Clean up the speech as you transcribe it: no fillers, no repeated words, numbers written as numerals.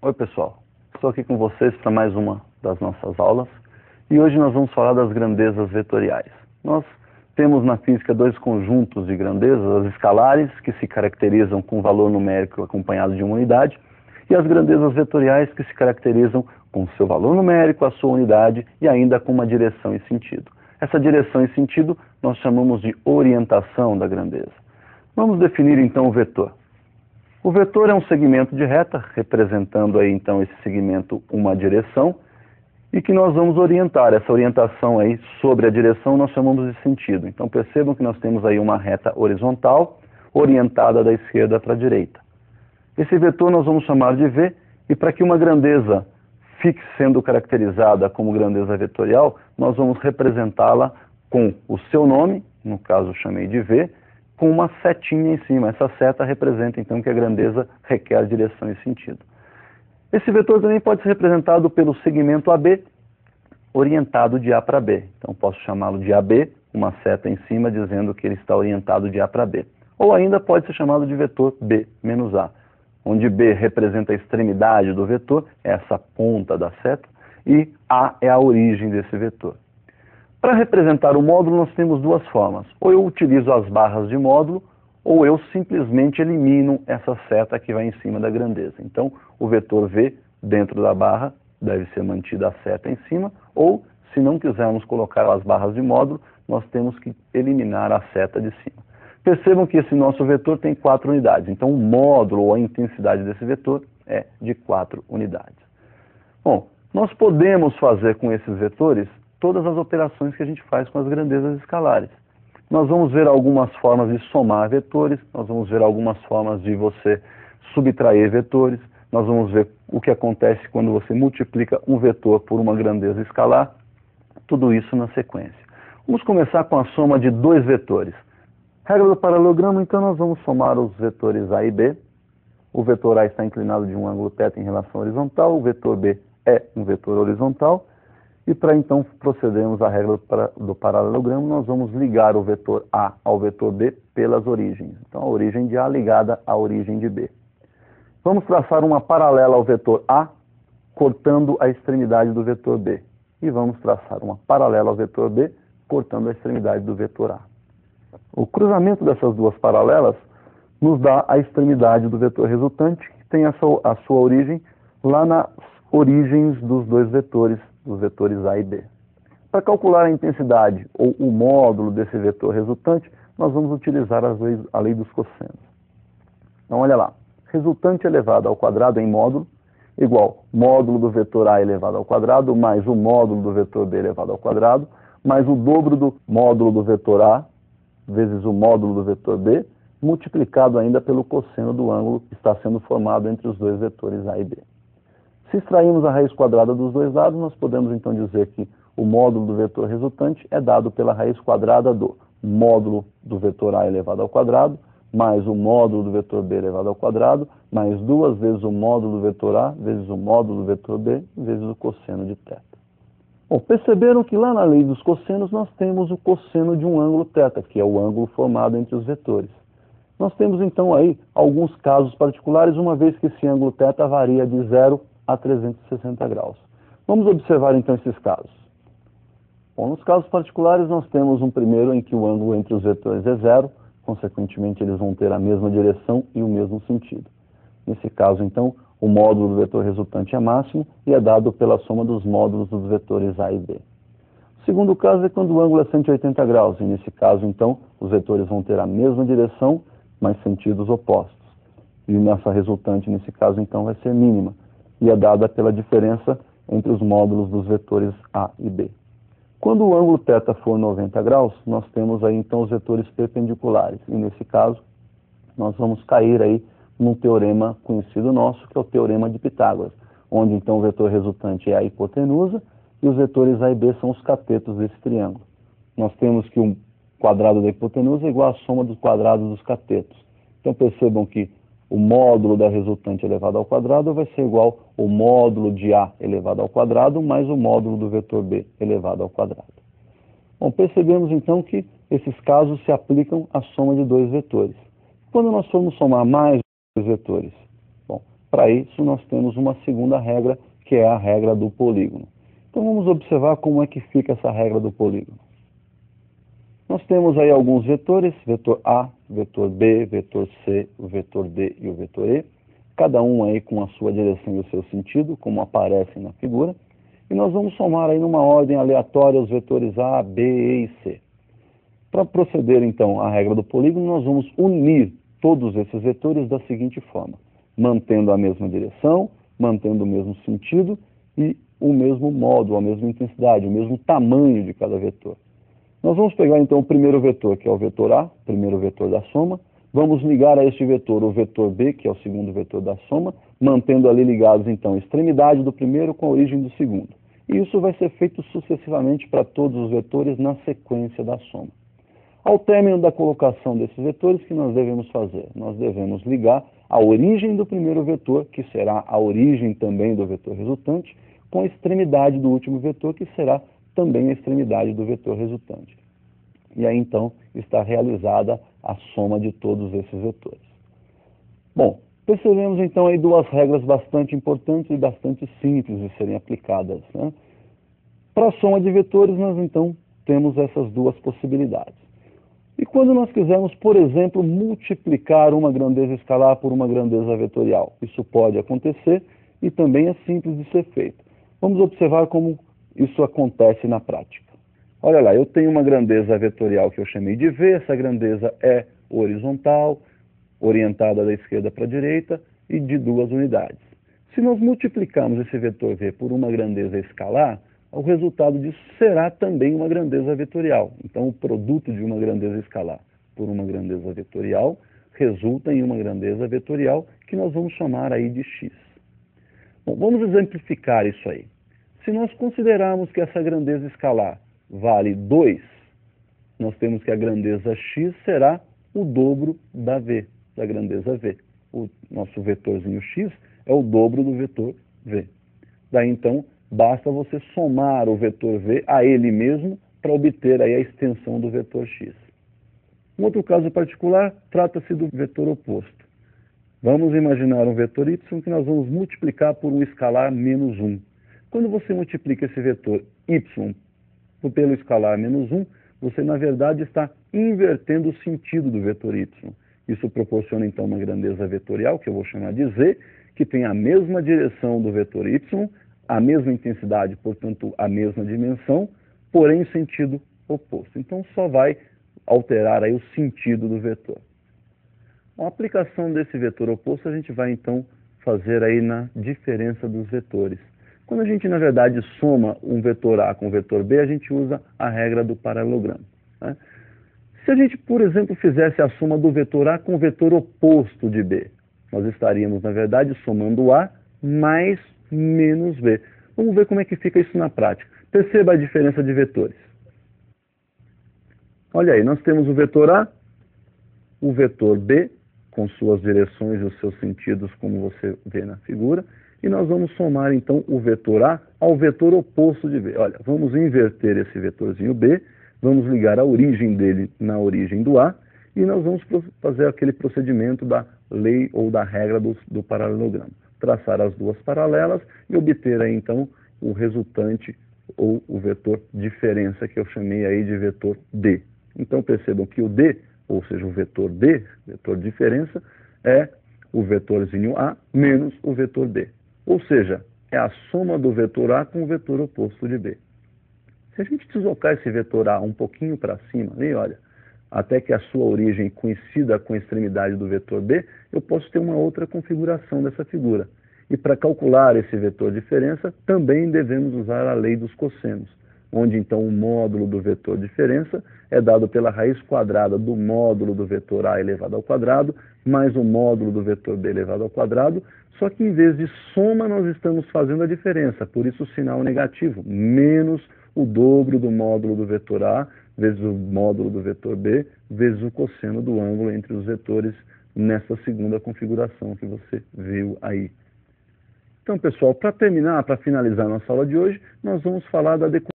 Oi pessoal, estou aqui com vocês para mais uma das nossas aulas e hoje nós vamos falar das grandezas vetoriais. Nós temos na física dois conjuntos de grandezas, as escalares, que se caracterizam com valor numérico acompanhado de uma unidade, e as grandezas vetoriais, que se caracterizam com seu valor numérico, a sua unidade e ainda com uma direção e sentido. Essa direção e sentido nós chamamos de orientação da grandeza. Vamos definir então o vetor. O vetor é um segmento de reta, representando aí então esse segmento uma direção, e que nós vamos orientar. Essa orientação aí sobre a direção nós chamamos de sentido. Então percebam que nós temos aí uma reta horizontal orientada da esquerda para a direita. Esse vetor nós vamos chamar de V, e para que uma grandeza fique sendo caracterizada como grandeza vetorial, nós vamos representá-la com o seu nome, no caso chamei de V, com uma setinha em cima. Essa seta representa então que a grandeza requer direção e sentido. Esse vetor também pode ser representado pelo segmento AB, orientado de A para B. Então posso chamá-lo de AB, uma seta em cima dizendo que ele está orientado de A para B. Ou ainda pode ser chamado de vetor B menos A, onde B representa a extremidade do vetor, essa ponta da seta, e A é a origem desse vetor. Para representar o módulo, nós temos duas formas. Ou eu utilizo as barras de módulo, ou eu simplesmente elimino essa seta que vai em cima da grandeza. Então, o vetor V dentro da barra deve ser mantida a seta em cima, ou, se não quisermos colocar as barras de módulo, nós temos que eliminar a seta de cima. Percebam que esse nosso vetor tem 4 unidades. Então, o módulo ou a intensidade desse vetor é de 4 unidades. Bom, nós podemos fazer com esses vetores todas as operações que a gente faz com as grandezas escalares. Nós vamos ver algumas formas de somar vetores, nós vamos ver algumas formas de você subtrair vetores, nós vamos ver o que acontece quando você multiplica um vetor por uma grandeza escalar, tudo isso na sequência. Vamos começar com a soma de dois vetores. Regra do paralelogramo, então nós vamos somar os vetores A e B. O vetor A está inclinado de um ângulo θ em relação à horizontal, o vetor B é um vetor horizontal. E para então procedermos à regra do paralelogramo, nós vamos ligar o vetor A ao vetor B pelas origens. Então a origem de A ligada à origem de B. Vamos traçar uma paralela ao vetor A, cortando a extremidade do vetor B. E vamos traçar uma paralela ao vetor B, cortando a extremidade do vetor A. O cruzamento dessas duas paralelas nos dá a extremidade do vetor resultante, que tem a sua origem lá nas origens dos dois vetores, dos vetores A e B. Para calcular a intensidade ou o módulo desse vetor resultante, nós vamos utilizar a lei dos cossenos. Então, olha lá. Resultante elevado ao quadrado em módulo, igual módulo do vetor A elevado ao quadrado, mais o módulo do vetor B elevado ao quadrado, mais o dobro do módulo do vetor A, vezes o módulo do vetor B, multiplicado ainda pelo cosseno do ângulo que está sendo formado entre os dois vetores A e B. Se extrairmos a raiz quadrada dos dois lados, nós podemos então dizer que o módulo do vetor resultante é dado pela raiz quadrada do módulo do vetor A elevado ao quadrado, mais o módulo do vetor B elevado ao quadrado, mais duas vezes o módulo do vetor A, vezes o módulo do vetor B, vezes o cosseno de θ. Bom, perceberam que lá na lei dos cossenos nós temos o cosseno de um ângulo θ, que é o ângulo formado entre os vetores. Nós temos então aí alguns casos particulares, uma vez que esse ângulo θ varia de 0 a 360 graus. Vamos observar então esses casos. Bom, nos casos particulares nós temos um primeiro em que o ângulo entre os vetores é 0, consequentemente eles vão ter a mesma direção e o mesmo sentido. Nesse caso então, o módulo do vetor resultante é máximo e é dado pela soma dos módulos dos vetores A e B. O segundo caso é quando o ângulo é 180 graus, e nesse caso então, os vetores vão ter a mesma direção, mas sentidos opostos. E nessa resultante, nesse caso então, vai ser mínima, e é dada pela diferença entre os módulos dos vetores A e B. Quando o ângulo θ for 90 graus, nós temos aí então os vetores perpendiculares, e nesse caso nós vamos cair aí num teorema conhecido nosso, que é o teorema de Pitágoras, onde então o vetor resultante é a hipotenusa e os vetores A e B são os catetos desse triângulo. Nós temos que o quadrado da hipotenusa é igual à soma dos quadrados dos catetos. Então percebam que o módulo da resultante elevado ao quadrado vai ser igual ao módulo de A elevado ao quadrado mais o módulo do vetor B elevado ao quadrado. Bom, percebemos então que esses casos se aplicam à soma de dois vetores. Quando nós formos somar mais dois vetores, bom, Para isso, nós temos uma segunda regra, que é a regra do polígono. Então, vamos observar como é que fica essa regra do polígono. Nós temos aí alguns vetores, vetor A, vetor B, vetor C, o vetor D e o vetor E, cada um aí com a sua direção e o seu sentido, como aparecem na figura, e nós vamos somar aí numa ordem aleatória os vetores A, B, E e C. Para proceder, então, à regra do polígono, nós vamos unir todos esses vetores da seguinte forma, mantendo a mesma direção, mantendo o mesmo sentido e o mesmo módulo, a mesma intensidade, o mesmo tamanho de cada vetor. Nós vamos pegar, então, o primeiro vetor, que é o vetor A, primeiro vetor da soma, vamos ligar a este vetor o vetor B, que é o segundo vetor da soma, mantendo ali ligados, então, a extremidade do primeiro com a origem do segundo. E isso vai ser feito sucessivamente para todos os vetores na sequência da soma. Ao término da colocação desses vetores, o que nós devemos fazer? Nós devemos ligar a origem do primeiro vetor, que será a origem também do vetor resultante, com a extremidade do último vetor, que será também a extremidade do vetor resultante. E aí, então, está realizada a soma de todos esses vetores. Bom, percebemos, então, aí duas regras bastante importantes e bastante simples de serem aplicadas, né? Para a soma de vetores, nós, então, temos essas duas possibilidades. E quando nós quisermos, por exemplo, multiplicar uma grandeza escalar por uma grandeza vetorial? Isso pode acontecer e também é simples de ser feito. Vamos observar como isso acontece na prática. Olha lá, eu tenho uma grandeza vetorial que eu chamei de V, essa grandeza é horizontal, orientada da esquerda para a direita e de 2 unidades. Se nós multiplicarmos esse vetor V por uma grandeza escalar, o resultado disso será também uma grandeza vetorial. Então, o produto de uma grandeza escalar por uma grandeza vetorial resulta em uma grandeza vetorial que nós vamos chamar aí de x. Bom, vamos exemplificar isso aí. Se nós considerarmos que essa grandeza escalar vale 2, nós temos que a grandeza x será o dobro da V, da grandeza V. O nosso vetorzinho x é o dobro do vetor V. Daí, então, basta você somar o vetor V a ele mesmo para obter aí a extensão do vetor x. Um outro caso particular trata-se do vetor oposto. Vamos imaginar um vetor y que nós vamos multiplicar por um escalar menos 1. Quando você multiplica esse vetor y pelo escalar menos 1, você, na verdade, está invertendo o sentido do vetor y. Isso proporciona, então, uma grandeza vetorial, que eu vou chamar de z, que tem a mesma direção do vetor y, a mesma intensidade, portanto, a mesma dimensão, porém em sentido oposto. Então, só vai alterar aí o sentido do vetor. A aplicação desse vetor oposto a gente vai, então, fazer aí na diferença dos vetores. Quando a gente, na verdade, soma um vetor A com o vetor B, a gente usa a regra do paralelogramo, né? Se a gente, por exemplo, fizesse a soma do vetor A com o vetor oposto de B, nós estaríamos, na verdade, somando A mais menos B. Vamos ver como é que fica isso na prática. Perceba a diferença de vetores. Olha aí, nós temos o vetor A, o vetor B, com suas direções e os seus sentidos, como você vê na figura, e nós vamos somar, então, o vetor A ao vetor oposto de B. Olha, vamos inverter esse vetorzinho B, vamos ligar a origem dele na origem do A, e nós vamos fazer aquele procedimento da lei ou da regra do paralelogramo. Traçar as duas paralelas e obter aí, então, o resultante ou o vetor diferença, que eu chamei aí de vetor D. Então, percebam que o D, ou seja, o vetor D, vetor diferença, é o vetorzinho A menos o vetor B. Ou seja, é a soma do vetor A com o vetor oposto de B. Se a gente deslocar esse vetor A um pouquinho para cima, aí, olha, até que a sua origem coincida com a extremidade do vetor B, eu posso ter uma outra configuração dessa figura. E para calcular esse vetor diferença, também devemos usar a lei dos cossenos, onde então o módulo do vetor diferença é dado pela raiz quadrada do módulo do vetor A elevado ao quadrado, mais o módulo do vetor B elevado ao quadrado, só que em vez de soma nós estamos fazendo a diferença, por isso o sinal negativo, menos o dobro do módulo do vetor A, vezes o módulo do vetor B, vezes o cosseno do ângulo entre os vetores nessa segunda configuração que você viu aí. Então, pessoal, para terminar, para finalizar nossa aula de hoje, nós vamos falar da decomposição